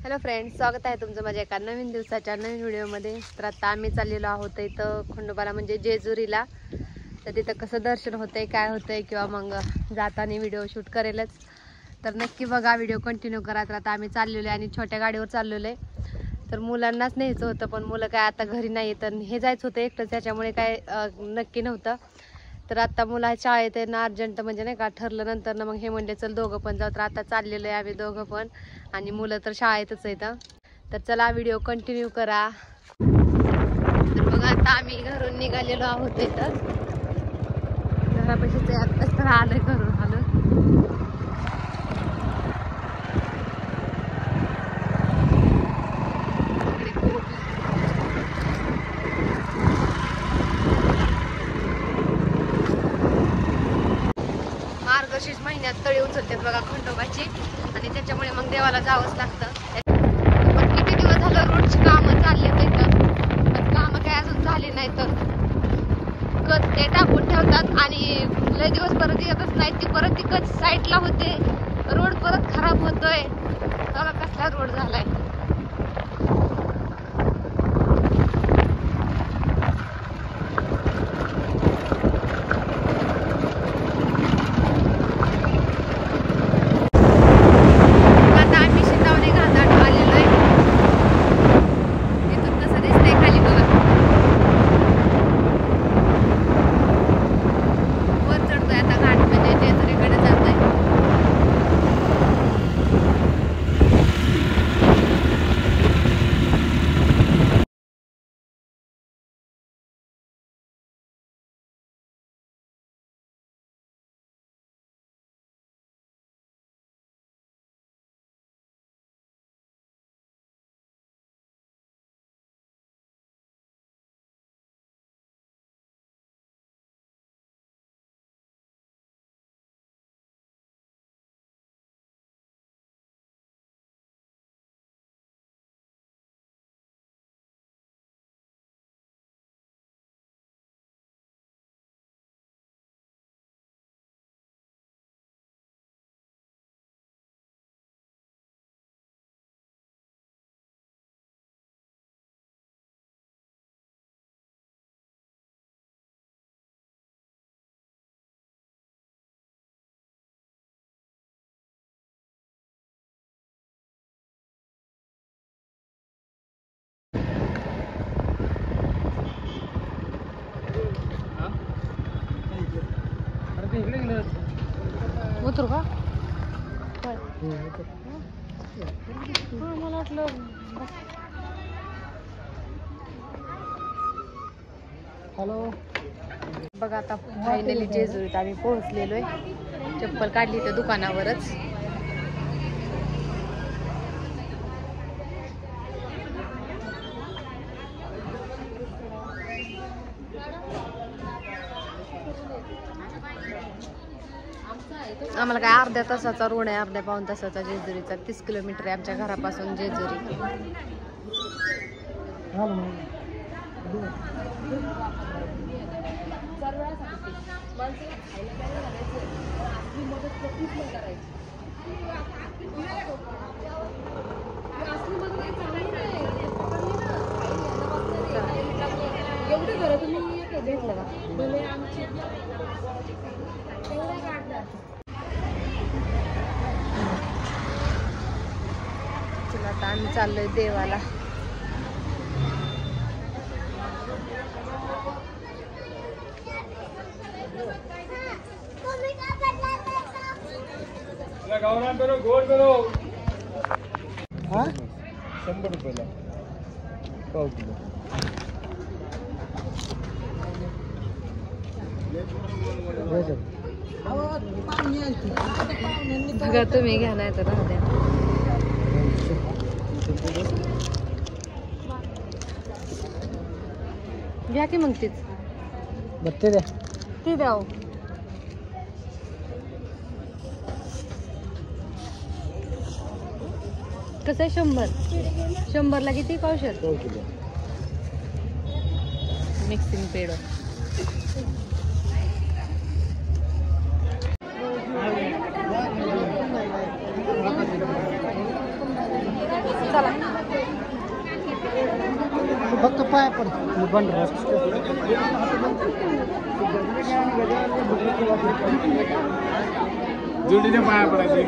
Hello friends, स्वागत आहे तुमचं माझ्या एका नवीन दिवसाच्या नवीन व्हिडिओमध्ये। तर आता आम्ही चाललेलो आहोत इथं खंडोबाला म्हणजे जेजुरीला। तर तिथं कसं दर्शन होतंय, काय होतंय किंवा मग जाताना व्हिडिओ शूट करेलच, तर नक्की बघा, व्हिडिओ कंटिन्यू करा। तर आता आम्ही चाललेलो आहे आणि छोट्या गाडीवर चाललेलो आहे। तर मुलांनाच न्यायचं होतं, पण मुलं काय आता घरी नाही, तर हे जायचं होतं एकटंच, त्याच्यामुळे काय नक्की नव्हतं। तर आता मुला शाळेत आहे ना, अर्जंट म्हणजे नाही का ठरलं नंतर ना, मग हे म्हणले चल दोघं पण जाऊ। तर आता चाललेलो आहे आम्ही दोघं पण, आणि मुलं तर शाळेतच आहेत। तर चला व्हिडिओ कंटिन्यू करा। तर बघा आता आम्ही घरून निघालेलो आहोत, इथं घरापाशीच आत्ताच तर आलोय घरून आलो। मार्गशीर्ष महिन्यात तळी उचलतात बघा खंडोबाची, आणि त्याच्यामुळे मग देवाला जावंच लागतं। पण किती दिवस झालं रोडची कामं चालले इथं, पण कामं काय अजून झाली नाही। तर कच ते टाकून ठेवतात आणि लय दिवस परत येतच नाही, ती परत ती कच साईडला होते, रोड परत खराब होतोय। बघा कसला रोड झालाय। उतरू का? मला वाटलं हॅलो। बघा आता फायनली जेजुरीत आम्ही पोहोचलेलो आहे। चप्पल काढली तर दुकानावरच। आम्हाला काय अर्ध्या तासाचा रोड आहे, अर्ध्या पाऊण तासाचा जेजुरीचा। 30 किलोमीटर आहे आमच्या घरापासून जेजुरी। एवढं घर तुम्ही घेतलं का? चला आता आम्ही चाललोय देवाला। गोड करो। हाँ 100 रुपयाला पाव किलो। बघा तुम्ही घ्या, नाही तर राहू द्या। घ्या की मग तीच बत्ते द्या, ती द्या। कसं आहे? 100ला किती पावशेर? पाव किलो मिक्सिंग पेड। चला फक्त पाय पड बंद जोडीने पाया पडायचे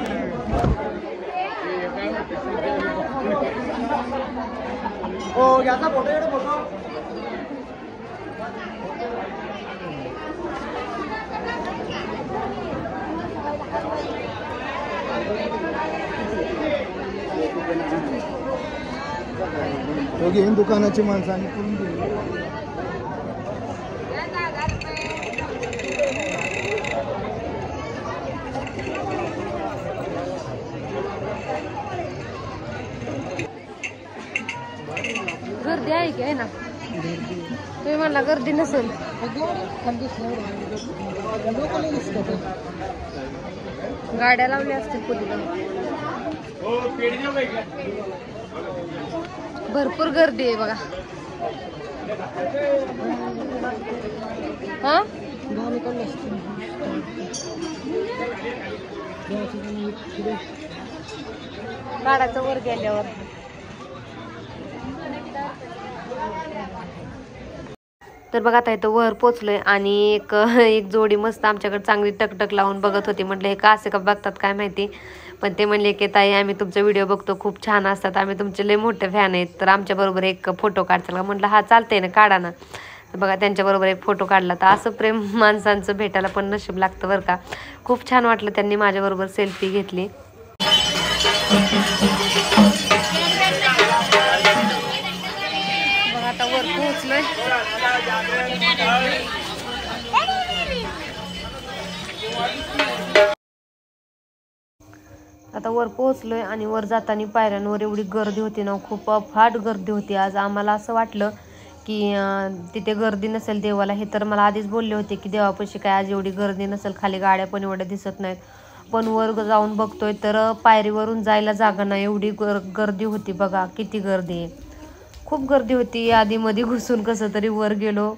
हो याचा फोटो दुकानाची माणसं आणि करून दिली गर्दी आहे की आहे ना तुम्ही म्हणला गर्दी नसेल गाड्या लावल्या असतील पुढे भरपूर गर्दी आहे बघा हा गाडाचं वर गेल्यावर तर बघा आता इथं वर पोचलोय आणि एक जोडी मस्त आमच्याकडे चांगली टकटक लावून बघत होती. म्हटलं हे का असे का बघतात काय माहिती, पण ते म्हणले की ताई आम्ही तुमचा व्हिडिओ बघतो, खूप छान असतात, आम्ही तुमचे लय मोठे फॅन आहेत, तर आमच्याबरोबर एक फोटो काढचाल का. म्हटलं हा चालतंय ना, काढा ना. तर बघा त्यांच्याबरोबर एक फोटो काढला. तर असं प्रेम माणसांचं भेटायला पण नशीब लागतं बरं का. खूप छान वाटलं, त्यांनी माझ्याबरोबर सेल्फी घेतली. बघा आता वर पोहोचलोय. आता वर पोहोचलोय आणि वर जाताना पायऱ्यांवर एवढी गर्दी होती ना, खूप अफाट गर्दी होती. आज आम्हाला असं वाटलं की तिथे गर्दी नसेल देवाला. हे तर मला आधीच बोलले होते की देवापाशी काय आज एवढी गर्दी नसेल, खाली गाड्या पण एवढ्या दिसत नाहीत. पण वर जाऊन बघतोय तर पायरीवरून जायला जागा नाही, एवढी गर्दी होती. बघा किती गर्दी आहे, खूप गर्दी होती. आधीमध्ये घुसून कसं तरी वर गेलो.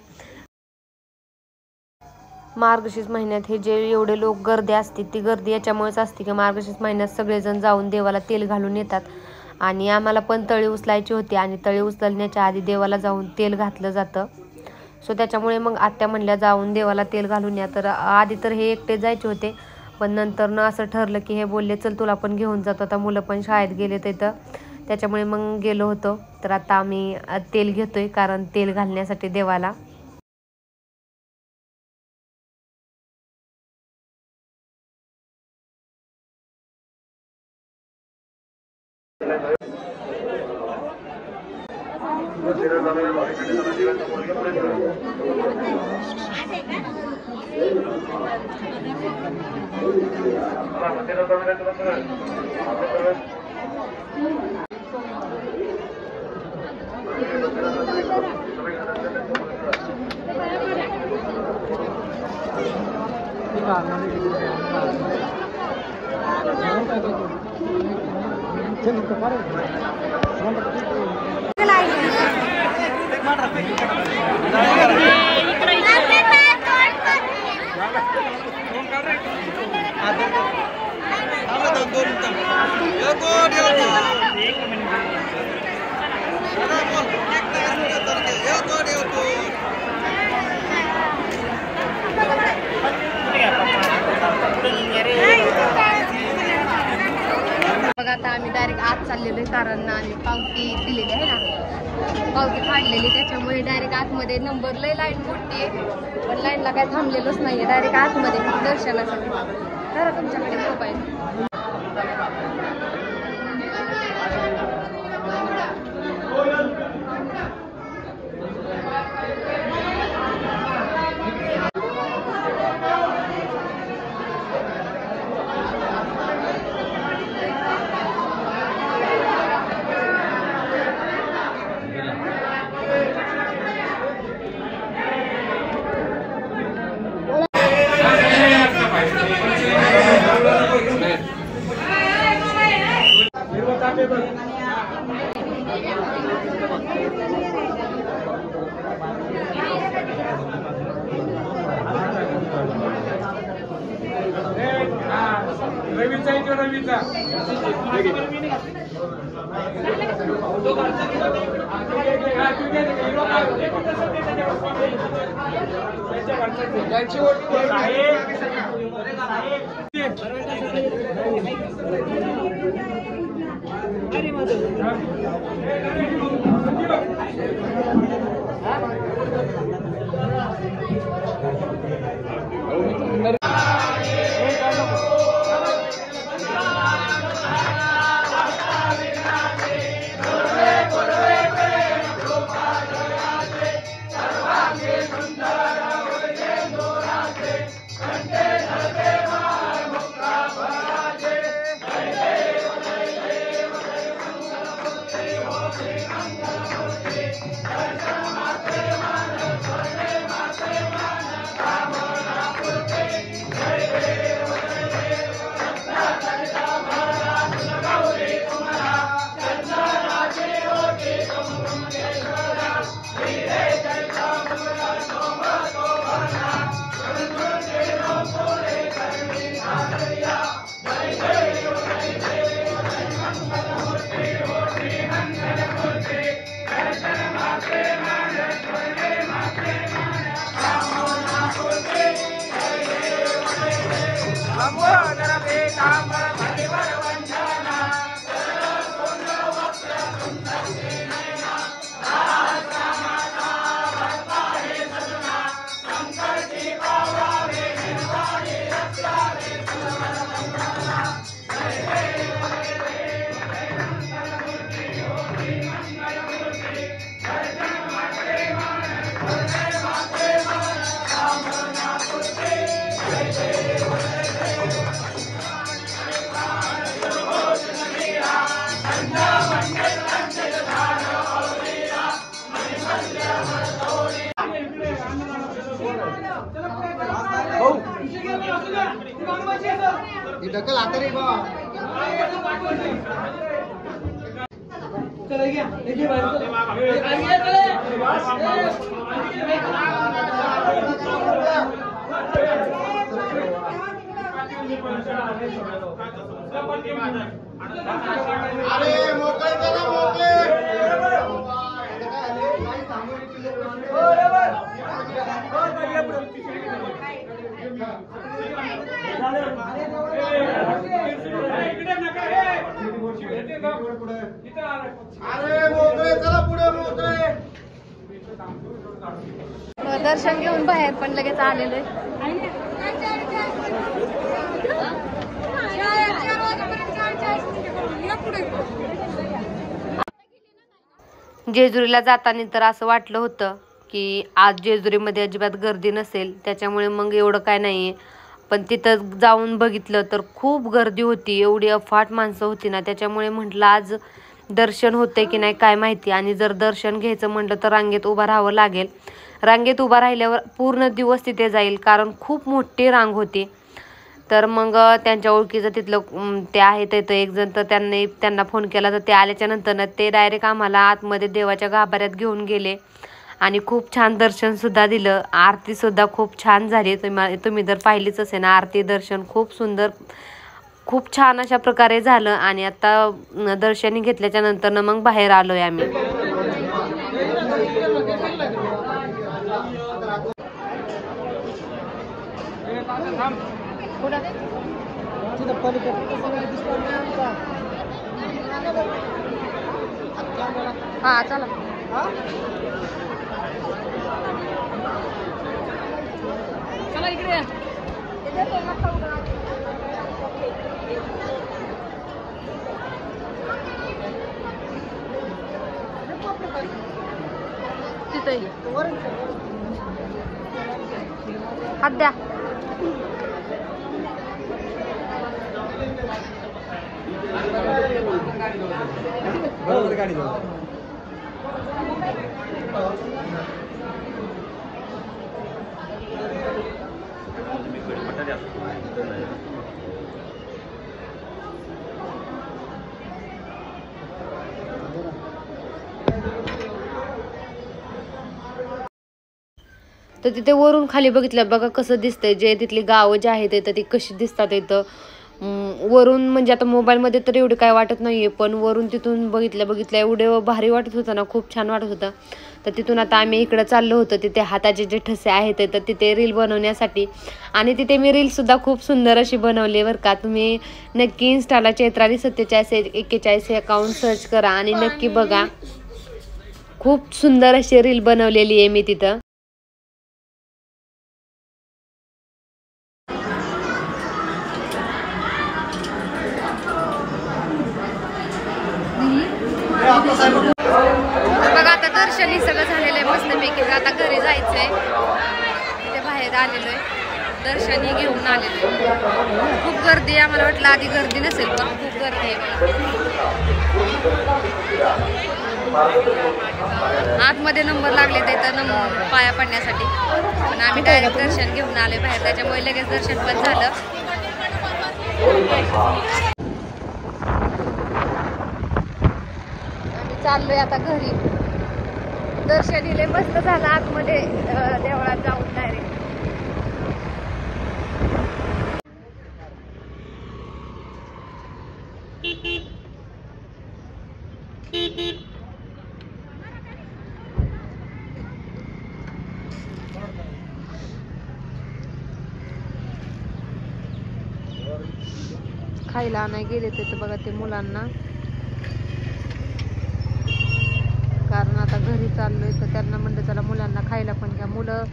मार्गशीर्ष महिन्यात हे जे एवढे लोक गर्दी असते, ती गर्दी याच्यामुळेच असते की मार्गशीर्ष महिन्यात सगळेजण जाऊन देवाला तेल घालून येतात. आणि आम्हाला पण तळी उचलायची होती आणि तळी उचलण्याच्या आधी देवाला जाऊन तेल घातलं जातं. सो त्याच्यामुळे मग आत्या म्हणल्या जाऊन देवाला तेल घालून या. तर आधी तर हे एकटे जायचे होते, पण नंतर न असं ठरलं की हे बोलले चल तुला पण घेऊन जातो. आता मुलं पण शाळेत गेले तिथं, त्याच्यामुळे मग गेलो होतो. तर आता आम्ही तेल घेतोय, कारण तेल घालण्यासाठी देवाला. बघा आता आम्ही डायरेक्ट आत चाललेलो आहे, कारण आम्ही पावती दिलेली आहे ना, पावती फाडलेली, त्याच्यामुळे डायरेक्ट आतमध्ये. नंबर लय लाईन मोठी आहे, पण लाईनला काय थांबलेलोच नाही आहे, डायरेक्ट आतमध्ये दर्शनासाठी. तर तुमच्याकडे मोबाईल रवीचा ढकल आता रे बाबा. अरे मोकळे करा मोकळे. अरे मोकळे चला पुढे मोकळे. दर्शन घेऊन बाहेर पण लगेच आलेलो आहे. जेजुरीला जाताना तर असं वाटलं होतं की आज जेजुरीमध्ये अजिबात गर्दी नसेल, त्याच्यामुळे मग एवढं काय नाहीये. पण तिथं जाऊन बघितलं तर खूप गर्दी होती, एवढी अफाट माणसं होती ना, त्याच्यामुळे म्हटलं आज दर्शन होते की नाही काय माहिती. आणि जर दर्शन घ्यायचं म्हटलं तर रांगेत उभं राहावं लागेल. रांगेत उभा राहिल्यावर पूर्ण दिवस तिथे जाईल, कारण खूप मोठी रांग होती. तर मग त्यांच्या ओळखीचं तिथलं ते आहेत तिथं एक जण, तर त्यांना फोन केला तर ते आल्याच्या नंतर ते डायरेक्ट आम्हाला आतमध्ये देवाच्या गाभाऱ्यात घेऊन गेले आणि खूप छान दर्शनसुद्धा दिलं. आरतीसुद्धा खूप छान झाली. तुम्ही जर पाहिलीच असेल ना आरती, दर्शन खूप सुंदर, खूप छान अशा प्रकारे झालं. आणि आता दर्शनी घेतल्याच्या नंतर मग बाहेर आलोय आम्ही. हा चला. चला इकडे. तिथे हात द्या. गाडी तर तिथे वरून खाली बघितलं बघा कसं दिसतंय, जे तिथली गावं जी आहेत ती कशी दिसतात इथं. वरून म्हणजे आता मोबाईलमध्ये तर एवढं काय वाटत नाहीये, पण वरून तिथून बघितल्या एवढं भारी वाटत होतं ना, खूप छान वाटत होतं. तर तिथून आता आम्ही इकडं चाललो होतो तिथे हाताचे जे ठसे आहेत तर तिथे रील बनवण्यासाठी. आणि तिथे मी रीलसुद्धा खूप सुंदर अशी बनवली बरं का. तुम्ही नक्की इंस्टाला चैत्राली 4741 हे अकाउंट सर्च करा आणि नक्की बघा. खूप सुंदर अशी रील बनवलेली आहे मी तिथं. बघा आता दर्शनही सगळं झालेलं आहे मस्तपैकी. आता घरी जायचंय. तिथे बाहेर आलेलो आहे, दर्शनही घेऊन आलेलो आहे. खूप गर्दी आहे. आम्हाला वाटलं आधी गर्दी नसेल, पण खूप गर्दी आहे बघा. आतमध्ये नंबर लागले तर पाया पडण्यासाठी, पण आम्ही डायरेक्ट दर्शन घेऊन आले बाहेर, त्याच्यामुळे लगेच दर्शन पण झालं. चाललोय आता घरी. दर्शन इले मस्त झालं आतमध्ये देवळात जाऊन डायरेक्ट. खायला नाही गेले तर बघा ते मुलांना, कारण आता घरी चाललोय तर त्यांना म्हणलं चला मुलांना खायला पण घ्या. मुलं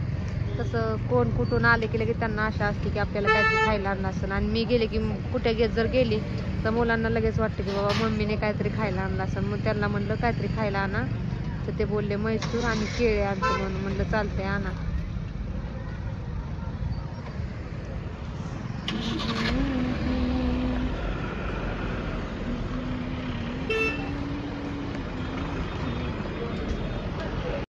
तसं कोण कुठून आले की लगेच त्यांना आशा असते की आपल्याला काहीतरी खायला आणलं असेल. आणि मी गेले की कुठे जर गेली तर मुलांना लगेच वाटतं की बाबा मम्मीने काहीतरी खायला आणलं असेल. मग त्यांना म्हणलं काहीतरी खायला आणा, तर ते बोलले मैसूर आणि केळे आणतो, म्हणून म्हणलं चालतंय आणा.